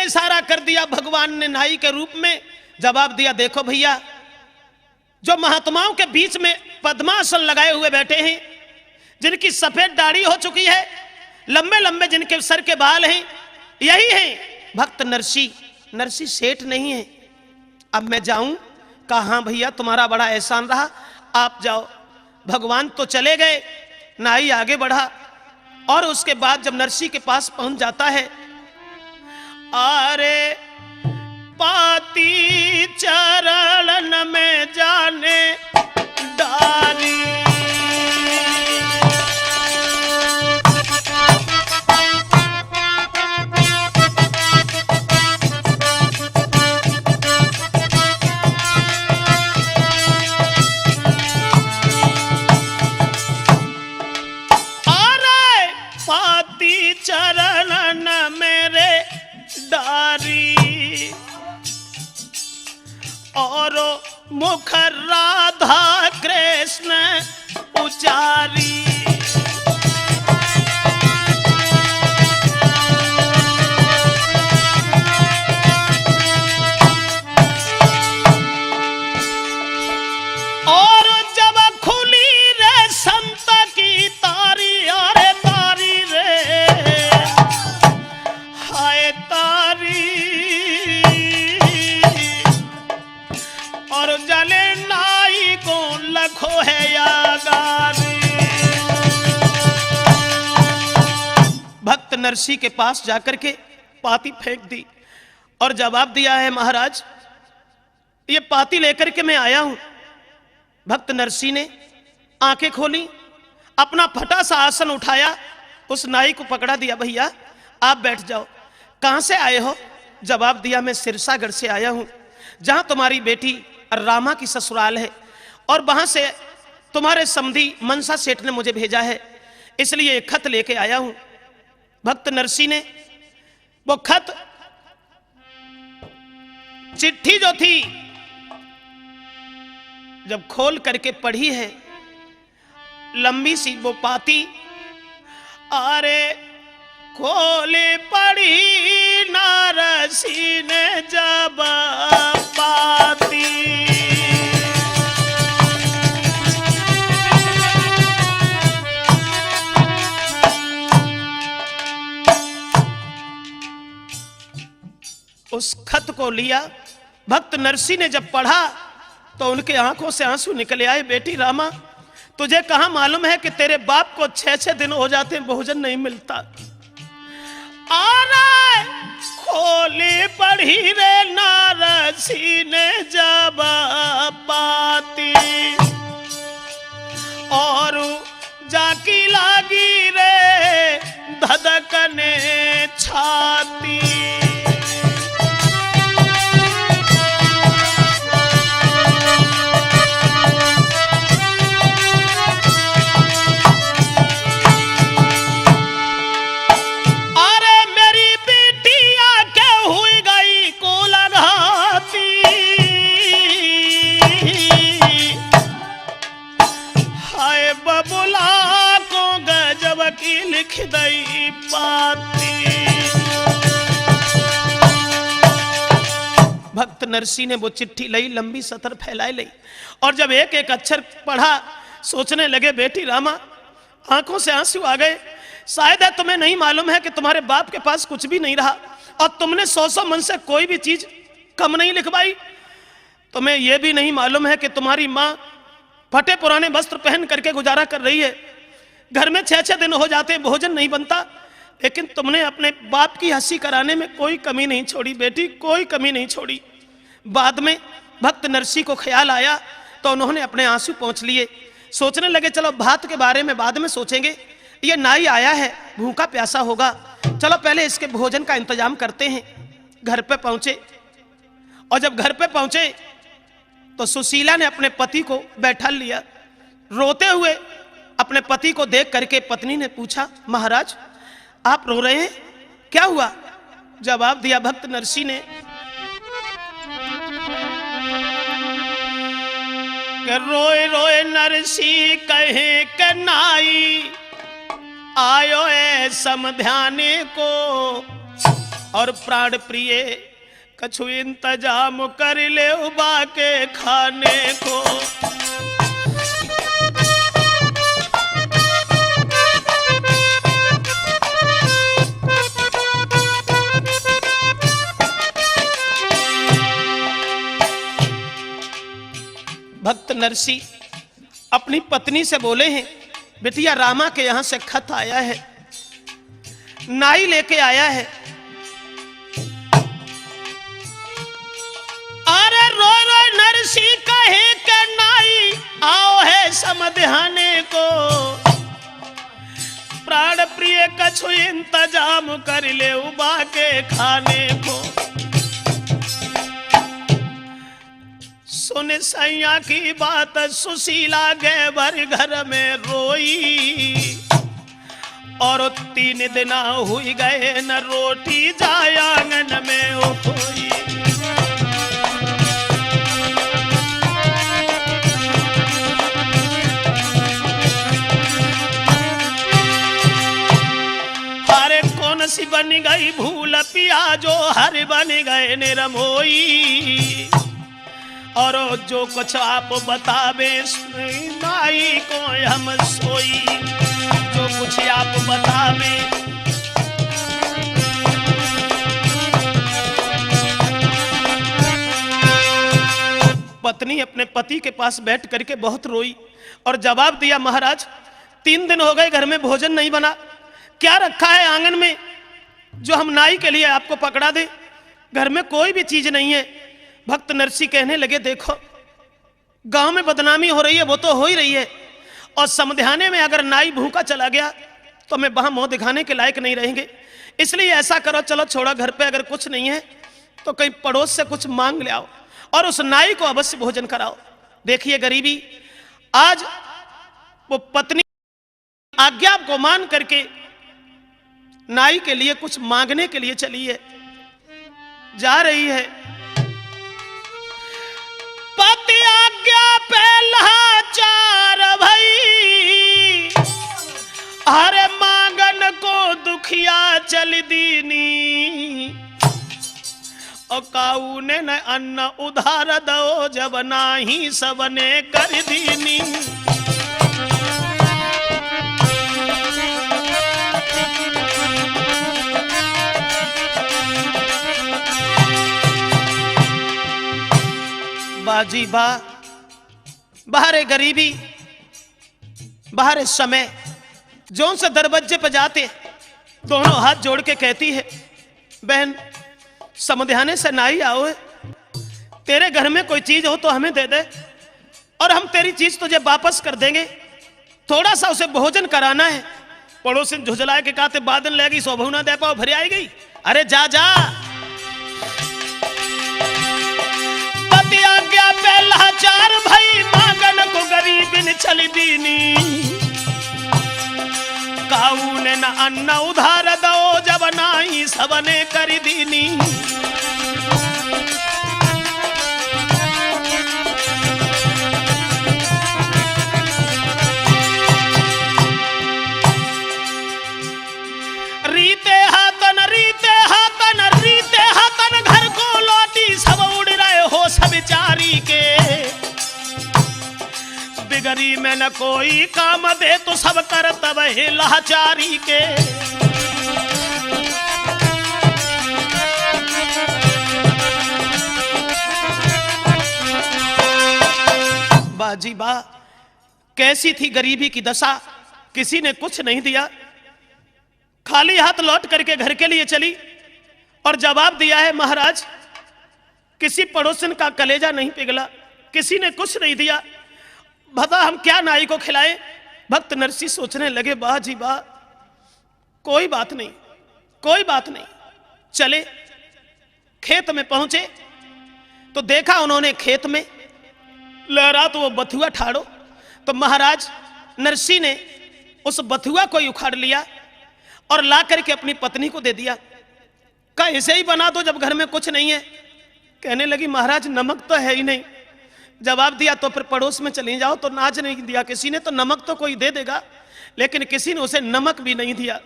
इशारा कर दिया भगवान ने नाई के रूप में, जवाब दिया, देखो भैया जो महात्माओं के बीच में पद्मासन लगाए हुए बैठे हैं, जिनकी सफेद दाढ़ी हो चुकी है, लंबे लंबे जिनके सर के बाल हैं, यही हैं भक्त नरसी। नरसी सेठ नहीं है। अब मैं जाऊं? कहा हाँ भैया तुम्हारा बड़ा एहसान रहा, आप जाओ। भगवान तो चले गए, नाई आगे बढ़ा, और उसके बाद जब नरसी के पास पहुंच जाता है, अरे पाती चरण में जाने डारी, अरे पाती चरण मेरे डारी, और मुख राधा कृष्ण उचारी। और जब खुली रे संत की तारी, अरे तारी रे हाय तारी, और जले नाई को लखो है यागारी। भक्त नरसी के पास जाकर के पाती फेंक दी और जवाब दिया है, महाराज ये पाती लेकर के मैं आया हूं। भक्त नरसी ने आंखें खोली, अपना फटा सा आसन उठाया, उस नाई को पकड़ा दिया, भैया आप बैठ जाओ। कहां से आए हो? जवाब दिया, मैं सिरसागढ़ से आया हूं, जहां तुम्हारी बेटी रामा की ससुराल है, और वहां से तुम्हारे समधी मनसा सेठ ने मुझे भेजा है, इसलिए एक खत लेके आया हूं। भक्त नरसी ने वो खत, चिट्ठी जो थी, जब खोल करके पढ़ी है, लंबी सी वो पाती, अरे खोले पढ़ी नरसी ने जब पाती, उस खत को लिया। भक्त नरसी ने जब पढ़ा तो उनके आंखों से आंसू निकले आए। बेटी रामा, तुझे कहां मालूम है कि तेरे बाप को 6-6 दिन हो जाते हैं, भोजन नहीं मिलता। आरे खोली पढ़ी रे नरसी ने जब पाती, और जाकी लागी रे धधकने छाती। लिख दई पाती। भक्त नरसी ने वो चिट्ठी लई, लंबी सतर फैलाए लई, और जब एक एक अक्षर पढ़ा सोचने लगे, बेटी रामा आंखों से आंसू आ गए। शायद है तुम्हें नहीं मालूम है कि तुम्हारे बाप के पास कुछ भी नहीं रहा, और तुमने 100 मन से कोई भी चीज कम नहीं लिखवाई। तुम्हें यह भी नहीं मालूम है कि तुम्हारी माँ फटे पुराने वस्त्र पहन करके गुजारा कर रही है, घर में 6-6 दिन हो जाते भोजन नहीं बनता, लेकिन तुमने अपने बाप की हंसी कराने में कोई कमी नहीं छोड़ी बेटी, कोई कमी नहीं छोड़ी। बाद में भक्त नरसी को ख्याल आया तो उन्होंने अपने आंसू पोंछ लिए। सोचने लगे चलो भात के बारे में बाद में सोचेंगे, ये नाई आया है, भूखा प्यासा होगा, चलो पहले इसके भोजन का इंतजाम करते हैं। घर पे पहुंचे, और जब घर पे पहुंचे तो सुशीला ने अपने पति को बैठा लिया। रोते हुए अपने पति को देख करके पत्नी ने पूछा, महाराज आप रो रहे हैं, क्या हुआ? जवाब दिया भक्त नरसी ने कि रोए रोए नरसी कहे कि नाई आयो है समध्याने को, और प्राण प्रिय कछु इंतजाम कर ले उबा के खाने को। भक्त नरसी अपनी पत्नी से बोले हैं, बेटिया रामा के यहां से खत आया है, नाई लेके आया है। अरे रो रो नरसी कहे के नाई आओ है समध्याने को, प्राण प्रिय कछु इंतजाम कर ले उबा के खाने को। सुन सैया की बात सुशीला गए भर घर में रोई, और 3 दिन हुई गए न रोटी जाय आंगन में होई। अरे कौन सी बन गई भूल पियाजो, हर बन गए निरमोई, और जो कुछ आप बतावे नाई को हम सोई, जो कुछ आप बतावे। पत्नी अपने पति के पास बैठ करके बहुत रोई और जवाब दिया, महाराज 3 दिन हो गए घर में भोजन नहीं बना, क्या रखा है आंगन में जो हम नाई के लिए आपको पकड़ा दे? घर में कोई भी चीज नहीं है। भक्त नरसी कहने लगे, देखो गांव में बदनामी हो रही है, वो तो हो ही रही है, और समध्याने में अगर नाई भूखा चला गया तो मैं वहां मुंह दिखाने के लायक नहीं रहेंगे, इसलिए ऐसा करो, चलो छोड़ो, घर पे अगर कुछ नहीं है तो कहीं पड़ोस से कुछ मांग ले आओ और उस नाई को अवश्य भोजन कराओ। देखिए गरीबी, आज वो पत्नी आज्ञा को मान करके नाई के लिए कुछ मांगने के लिए चली है, जा रही है। पति आज्ञा पे लाचार भई, हरे मांगन को दुखिया चल दीनी। और काऊ ने न अन्न उधार दो, जब नाही सबने कर दीनी। बाजी बा, बाहर गरीबी, बाहर समय, जोन से दरवाजे पे जाते दोनों हाथ जोड़ के कहती है, बहन समध्याने से नाई आओ, तेरे घर में कोई चीज हो तो हमें दे दे और हम तेरी चीज तुझे वापस कर देंगे। थोड़ा सा उसे भोजन कराना है। पड़ोसी झुझलाए के कहते बादल लेगी सो ना दे पाओ, भरी आई गई। अरे जा जा। पति आज्ञा पे लाचार भई, मांगन को गरीबिन चल दीनी। काऊ ने न अन्न उधार दो, जब नाही सबने कर दीनी। रीते हाथन घर को लौटी, सब उड़ रहे हो सब बिचारी के। बिगड़ी में न कोई काम दे, तो सब कर तब है लाचारी के। बाजी बा, कैसी थी गरीबी की दशा, किसी ने कुछ नहीं दिया। खाली हाथ लौट करके घर के लिए चली और जवाब दिया है, महाराज किसी पड़ोसन का कलेजा नहीं पिघला, किसी ने कुछ नहीं दिया, बता हम क्या नाई को खिलाएं। भक्त नरसी सोचने लगे, वाह जी वाह, कोई बात नहीं, कोई बात नहीं। चले खेत में पहुंचे तो देखा उन्होंने खेत में लहरा तो वो बथुआ ठाड़ो। तो महाराज नरसी ने उस बथुआ को उखाड़ लिया और ला करके अपनी पत्नी को दे दिया। का ऐसे ही बना दो जब घर में कुछ नहीं है। कहने लगी, महाराज नमक तो है ही नहीं। जवाब दिया, तो फिर पड़ोस में चली जाओ। तो नाच नहीं दिया किसी ने, तो नमक तो कोई दे देगा, लेकिन किसी ने उसे नमक भी नहीं दिया।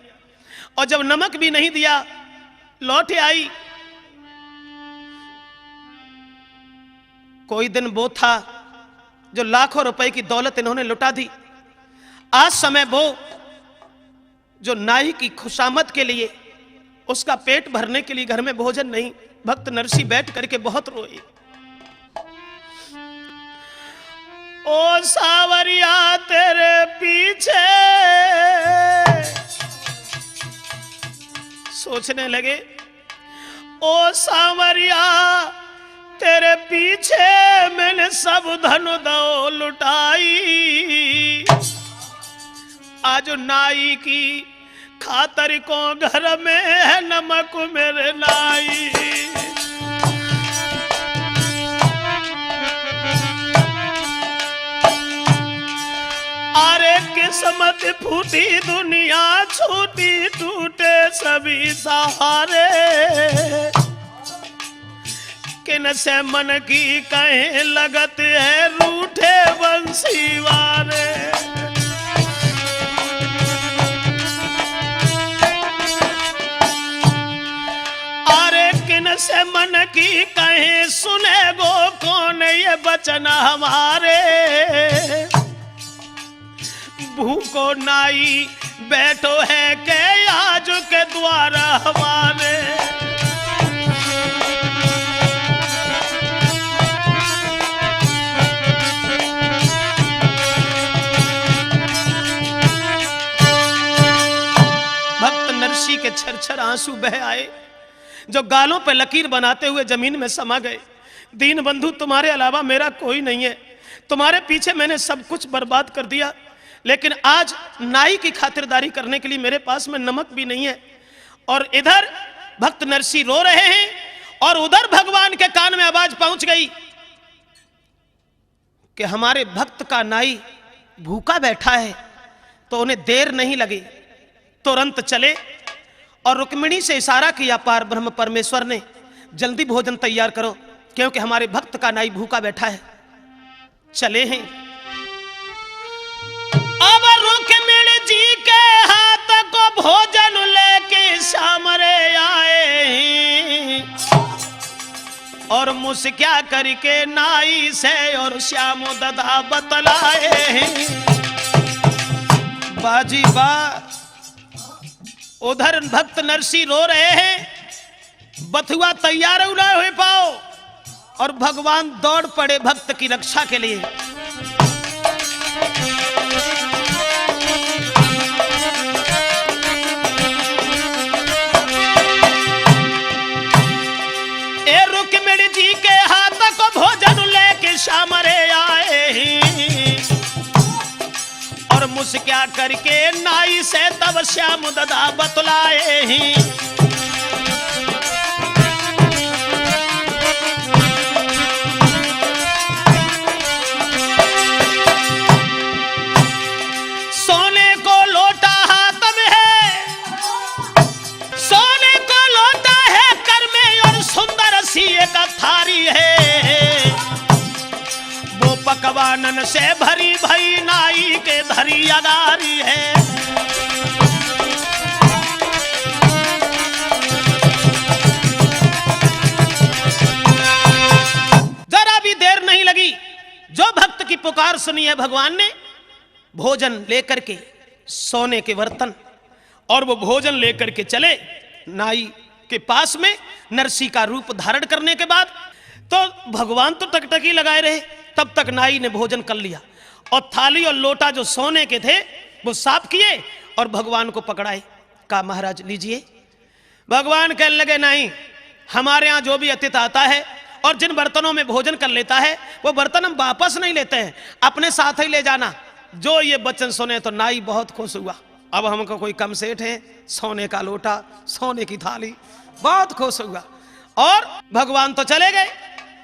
और जब नमक भी नहीं दिया, लौट आई। कोई दिन वो था जो लाखों रुपए की दौलत इन्होंने लुटा दी। आज समय वो जो नाई की खुशामद के लिए, उसका पेट भरने के लिए घर में भोजन नहीं। भक्त नरसी बैठ करके बहुत रोए। ओ सावरिया तेरे पीछे, सोचने लगे, ओ सावरिया तेरे पीछे मैंने सब धन दो लुटाई। आज नाई की खातर को घर में है नमक मेरे नाई। अरे किस्मत फूटी दुनिया छूटी, टूटे सभी सहारे। किन से मन की कहीं लगत है, रूठे बंसी वारे। से मन की कहीं सुने गो कौन ये बचन हमारे। भूखो नाई बैठो है के आज के द्वार हमारे। भक्त नरसी के छरछर आंसू बह आए, जो गालों पे लकीर बनाते हुए जमीन में समा गए। दीन बंधु, तुम्हारे अलावा मेरा कोई नहीं है, तुम्हारे पीछे मैंने सब कुछ बर्बाद कर दिया, लेकिन आज नाई की खातिरदारी करने के लिए मेरे पास में नमक भी नहीं है। और इधर भक्त नरसी रो रहे हैं और उधर भगवान के कान में आवाज पहुंच गई कि हमारे भक्त का नाई भूखा बैठा है तो उन्हें देर नहीं लगी, तुरंत चले और रुक्मिणी से इशारा किया पार ब्रह्म परमेश्वर ने, जल्दी भोजन तैयार करो क्योंकि हमारे भक्त का नाई भूखा बैठा है। चले हैं। अब रुक्मिणी जी के हाथ को भोजन लेके सामने आए और मुस्क्या करके नाई से और श्याम ददा बतलाए। बाजी बा, उधर भक्त नरसी रो रहे हैं, बथुआ तैयार न हो पाओ और भगवान दौड़ पड़े भक्त की रक्षा के लिए। ए रुक्मिणी जी के हाथ को भोजन लेके सामने आए और मुस्क्या करके नाई से तब श्याम ददा बतलाए। सोने को लोटा हाथ में है, सोने को लोटा है कर में और सुंदर सी एक थारी है, वो पकवानन से भरी भई नाई के धरी अगारी है। जरा भी देर नहीं लगी, जो भक्त की पुकार सुनी है भगवान ने, भोजन लेकर के सोने के बर्तन और वो भोजन लेकर के चले नाई के पास में। नरसी का रूप धारण करने के बाद तो भगवान तो टकटकी लगाए रहे, तब तक नाई ने भोजन कर लिया और थाली और लोटा जो सोने के थे वो साफ किए और भगवान को पकड़ाए। कहा महाराज लीजिए। भगवान कहने लगे नहीं, हमारे यहाँ जो भी अतिथि आता है और जिन बर्तनों में भोजन कर लेता है वो बर्तन हम वापस नहीं लेते हैं, अपने साथ ही ले जाना। जो ये वचन सुने तो नाई बहुत खुश हुआ, अब हमको कोई कम सेठ है, सोने का लोटा, सोने की थाली, बहुत खुश हुआ। और भगवान तो चले गए,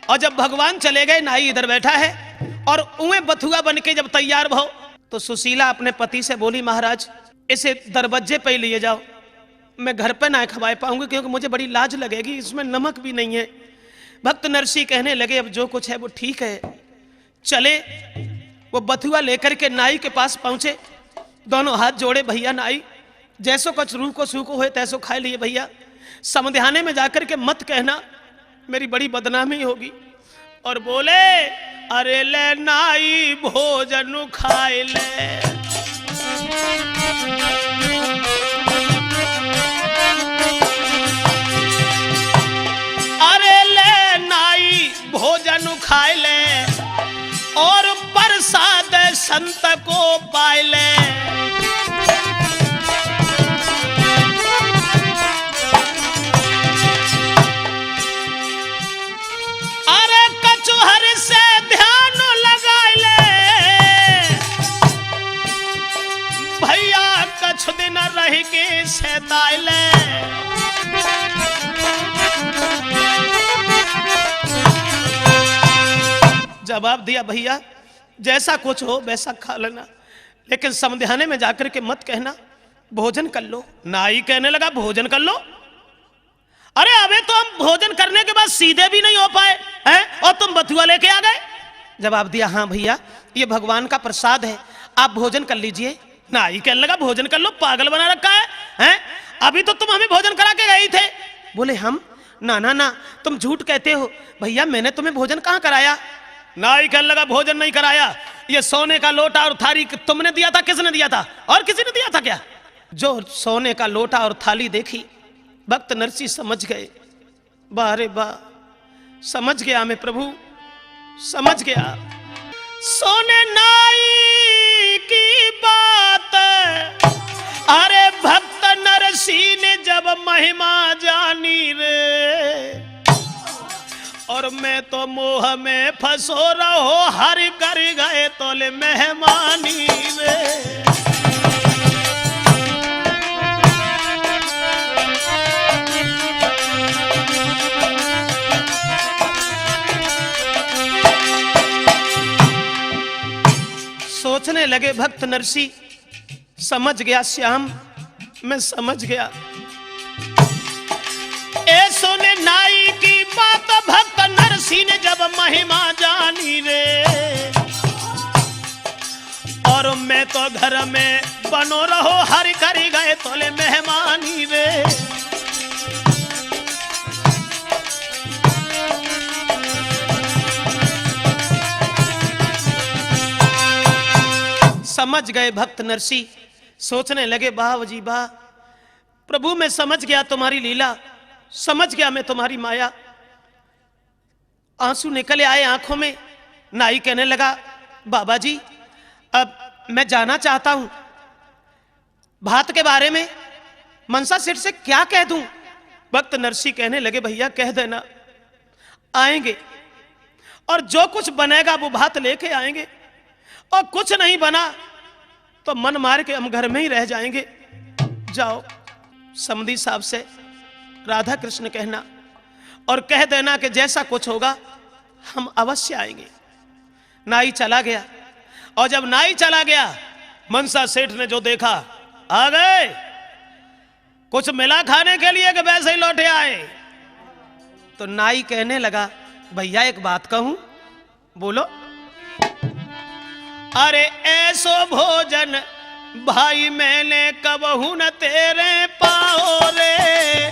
और जब भगवान चले गए नाई इधर बैठा है और उए बथुआ बन के जब तैयार भो तो सुशीला अपने पति से बोली महाराज इसे दरवाजे पे ही लिए जाओ, मैं घर पे ना खवाए पाऊंगी क्योंकि मुझे बड़ी लाज लगेगी, इसमें नमक भी नहीं है। भक्त नरसी कहने लगे अब जो कुछ है वो ठीक है। चले, वो बथुआ लेकर के नाई के पास पहुंचे, दोनों हाथ जोड़े, भैया नाई जैसो कुछ रूह को सूखो हुए तैसो खाए लिए भैया, समध्याने में जाकर के मत कहना मेरी बड़ी बदनामी होगी। और बोले अरे ले नाई भोजन खाए ले, अरे ले नाई भोजन खाए ले और प्रसाद संत को पाए ले। अरे कचुहर से ध्यान लगाए ले भैया, कछु दिन रह के सहताए ले। जवाब दिया भैया जैसा कुछ हो वैसा खा लेना, लेकिन समध्याने में जाकर के मत कहना, भोजन कर लो। नाई कहने लगा भोजन कर लो, अरे अबे तो हम भोजन करने के बाद सीधे भी नहीं हो पाए हैं और तुम बथुआ लेके आ गए। जवाब दिया हाँ भैया ये भगवान का प्रसाद है, आप भोजन कर लीजिए। नाई कहने लगा भोजन कर लो, पागल बना रखा है? अभी तो तुम हमें भोजन करा के गए थे। बोले हम? ना ना ना तुम झूठ कहते हो भैया, मैंने तुम्हें भोजन कहाँ कराया। नाई कहने लगा भोजन नहीं कराया, ये सोने का लोटा और थाली तुमने दिया था, किसने दिया था, और किसी ने दिया था क्या? जो सोने का लोटा और थाली देखी भक्त नरसी समझ गए, वाह रे वाह, समझ गया मैं प्रभु, समझ गया। सोने नाई की बात अरे भक्त नरसी ने जब महिमा जानी रे, और मैं तो मोह में फंसो रहो हर कर गए तोले मेहमानी रे। सोचने लगे भक्त नरसी, समझ गया श्याम, मैं समझ गया। ए सुने नाई की बात भक्त नरसी ने जब महिमा जानी रे, और मैं तो घर में बनो रहो हरि करी गए तोले मेहमानी रे। समझ गए भक्त नरसी, सोचने लगे वाह जी वाह प्रभु, मैं समझ गया तुम्हारी लीला, समझ गया मैं तुम्हारी माया। आंसू निकले आए आंखों में। नाई कहने लगा बाबा जी अब मैं जाना चाहता हूं, भात के बारे में मनसा सेठ से क्या कह दूं? भक्त नरसी कहने लगे भैया कह देना, आएंगे और जो कुछ बनेगा वो भात लेके आएंगे, और कुछ नहीं बना तो मन मार के हम घर में ही रह जाएंगे। जाओ समधी साहब से राधा कृष्ण कहना और कह देना कि जैसा कुछ होगा हम अवश्य आएंगे। नाई चला गया, और जब नाई चला गया मनसा सेठ ने जो देखा, आ गए, कुछ मिला खाने के लिए कि वैसे ही लौटे आए? तो नाई कहने लगा भैया एक बात कहूं? बोलो। अरे ऐसो भोजन भाई मैंने कबहू न तेरे पाओ रे,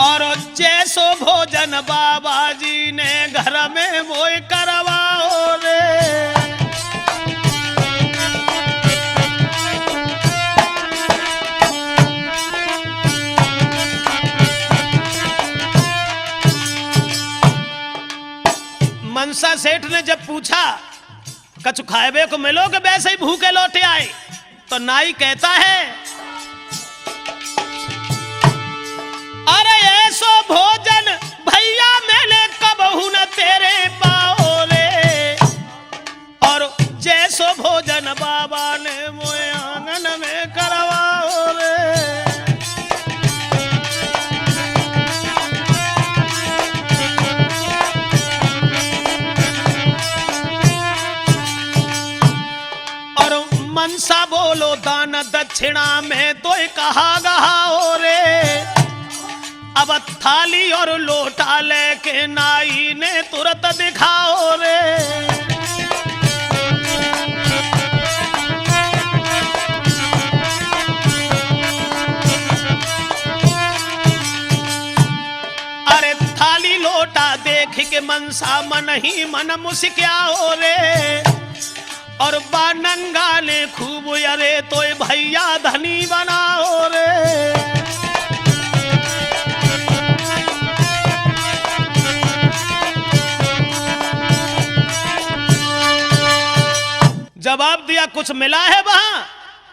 और जैसो भोजन बाबा जी ने घर में मोय करवाओ रे। मनसा सेठ ने जब पूछा कछु खाएबे को मिलो कि वैसे ही भूखे लौटे आए, तो नाई कहता है अरे ऐसो भोजन भैया मैंने कबहू न तेरे पाओ रे, और जैसो भोजन बाबा ने मोए आंगन में करवाओ रे। मनसा बोलो दान दक्षिणा में तो कहा गहा रे, अब थाली और लोटा लेके नाई ने तुरंत दिखाओ रे। अरे थाली लोटा देख के मनसा मन ही मन मुस्किया हो रे, और बानंगा ने खूब अरे तो भैया धनी बनाओ रे। जवाब दिया कुछ मिला है वहां?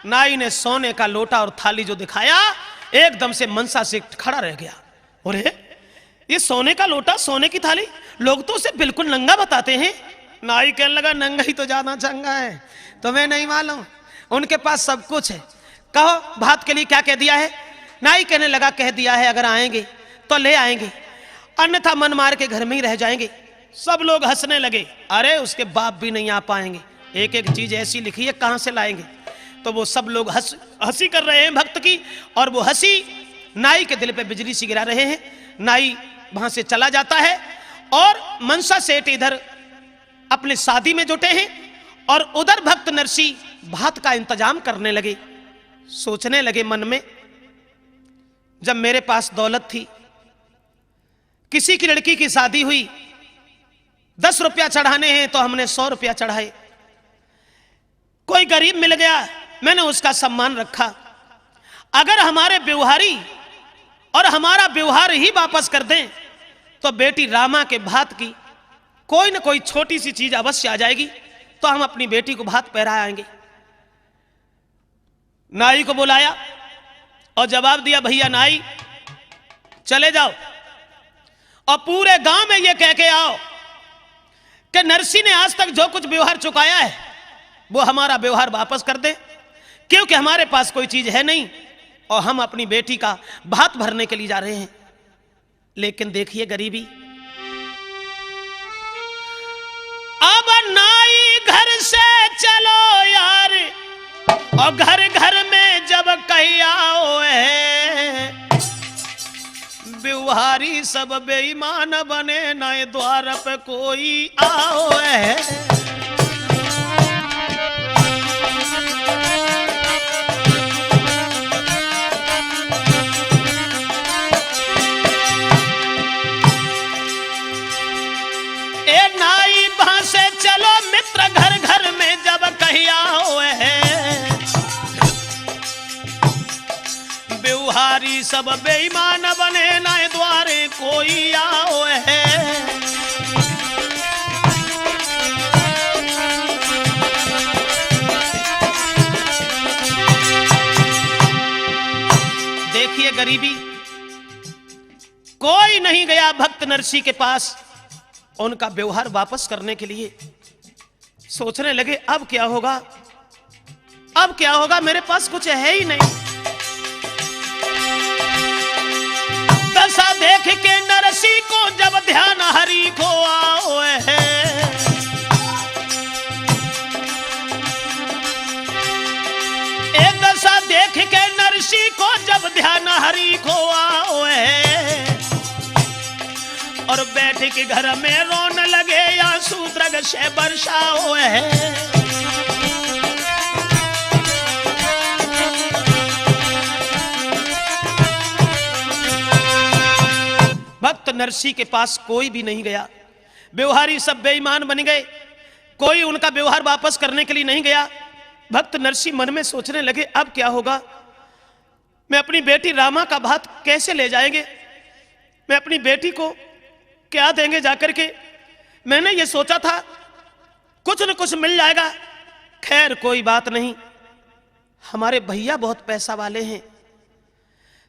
नाई ने सोने का लोटा और थाली जो दिखाया, एकदम से मनसा से खड़ा रह गया। अरे ये सोने का लोटा सोने की थाली, लोग तो उसे बिल्कुल नंगा बताते हैं। नाई कहने लगा नंगा ही तो ज्यादा चंगा है, तुम्हें नहीं मालूम उनके पास सब कुछ है। कहो भात के लिए क्या कह दिया है? नाई कहने लगा कह दिया है अगर आएंगे तो ले आएंगे, अन्यथा मन मार के घर में ही रह जाएंगे। सब लोग हंसने लगे, अरे उसके बाप भी नहीं आ पाएंगे, एक एक चीज ऐसी लिखी है कहां से लाएंगे? तो वो सब लोग हंसी कर रहे हैं भक्त की, और वो हंसी नाई के दिल पे बिजली सी गिरा रहे हैं। नाई वहां से चला जाता है, और मनसा सेठ इधर अपने शादी में जुटे हैं, और उधर भक्त नरसी भात का इंतजाम करने लगे। सोचने लगे मन में, जब मेरे पास दौलत थी, किसी की लड़की की शादी हुई, 10 रुपया चढ़ाने हैं तो हमने 100 रुपया चढ़ाए। कोई गरीब मिल गया, मैंने उसका सम्मान रखा। अगर हमारे व्यवहारी और हमारा व्यवहार ही वापस कर दें तो बेटी रामा के भात की कोई ना कोई छोटी सी चीज अवश्य आ जाएगी, तो हम अपनी बेटी को भात पहराएंगे। नाई को बुलाया और जवाब दिया भैया नाई चले जाओ और पूरे गांव में यह कह के आओ कि नरसी ने आज तक जो कुछ व्यवहार चुकाया है वो हमारा व्यवहार वापस कर दे, क्योंकि हमारे पास कोई चीज है नहीं और हम अपनी बेटी का भात भरने के लिए जा रहे हैं। लेकिन देखिए गरीबी, अब नाई घर व्यवहारी सब बेईमान बने, नए द्वार पे कोई आओ है। चलो मित्र घर घर में जब कहीं आओ है, व्यवहारी सब बेईमान बने, नए द्वारे कोई आओ है। देखिए गरीबी, कोई नहीं गया भक्त नरसी के पास उनका व्यवहार वापस करने के लिए। सोचने लगे अब क्या होगा, अब क्या होगा, मेरे पास कुछ है ही नहीं। दशा देख के नरसी को जब ध्यान हरि को आओ है, ए दशा देख के नरसी को जब ध्यान हरि को आओ है, और बैठ के घर में रोने लगे, या सूत्रग से बरसाओ है। भक्त नरसी के पास कोई भी नहीं गया, व्यवहारी सब बेईमान बन गए, कोई उनका व्यवहार वापस करने के लिए नहीं गया। भक्त नरसी मन में सोचने लगे अब क्या होगा, मैं अपनी बेटी रामा का भात कैसे ले जाएंगे, मैं अपनी बेटी को क्या देंगे जाकर के। मैंने ये सोचा था कुछ न कुछ मिल जाएगा, खैर कोई बात नहीं, हमारे भैया बहुत पैसा वाले हैं,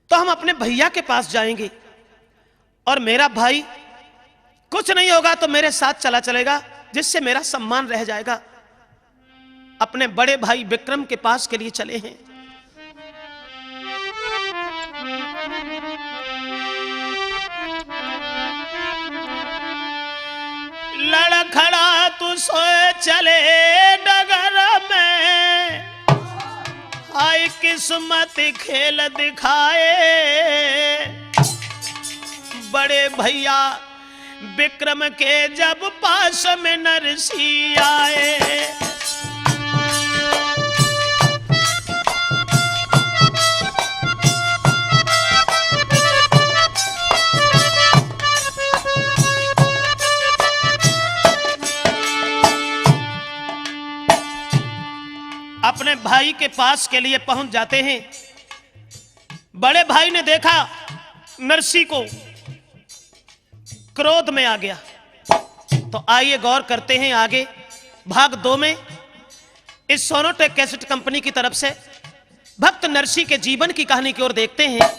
तो हम अपने भैया के पास जाएंगे, और मेरा भाई कुछ नहीं होगा तो मेरे साथ चला चलेगा, जिससे मेरा सम्मान रह जाएगा। अपने बड़े भाई विक्रम के पास के लिए चले हैं। लड़खड़ा तू सोए चले डगर में, आई किस्मत खेल दिखाए, बड़े भैया विक्रम के जब पास में नरसी आए। अपने भाई के पास के लिए पहुंच जाते हैं। बड़े भाई ने देखा नरसी को, क्रोध में आ गया। तो आइए गौर करते हैं आगे भाग 2 में इस सोनोटेक कैसेट कंपनी की तरफ से भक्त नरसी के जीवन की कहानी की ओर देखते हैं।